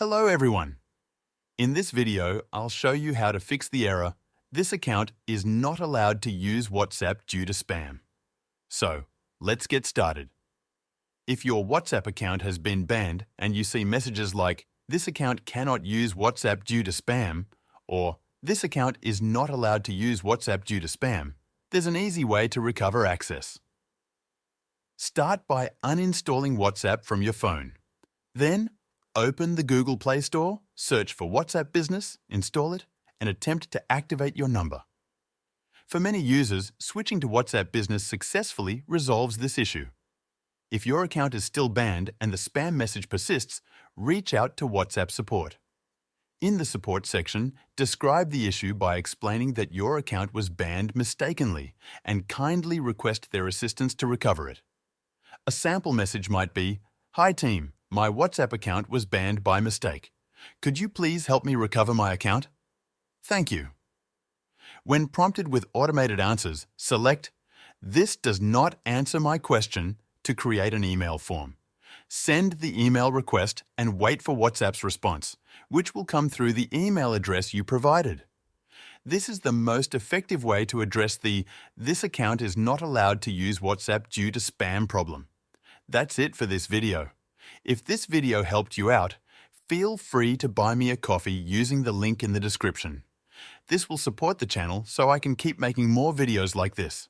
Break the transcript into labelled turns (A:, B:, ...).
A: Hello everyone! In this video, I'll show you how to fix the error, "This account is not allowed to use WhatsApp due to spam." So, let's get started. If your WhatsApp account has been banned and you see messages like, "This account cannot use WhatsApp due to spam," or "This account is not allowed to use WhatsApp due to spam," there's an easy way to recover access. Start by uninstalling WhatsApp from your phone. Then, open the Google Play Store, search for WhatsApp Business, install it, and attempt to activate your number. For many users, switching to WhatsApp Business successfully resolves this issue. If your account is still banned and the spam message persists, reach out to WhatsApp support. In the support section, describe the issue by explaining that your account was banned mistakenly and kindly request their assistance to recover it. A sample message might be, "Hi team, my WhatsApp account was banned by mistake. Could you please help me recover my account? Thank you." When prompted with automated answers, select "This does not answer my question" to create an email form. Send the email request and wait for WhatsApp's response, which will come through the email address you provided. This is the most effective way to address the "This account is not allowed to use WhatsApp due to spam" problem. That's it for this video. If this video helped you out, feel free to buy me a coffee using the link in the description. This will support the channel so I can keep making more videos like this.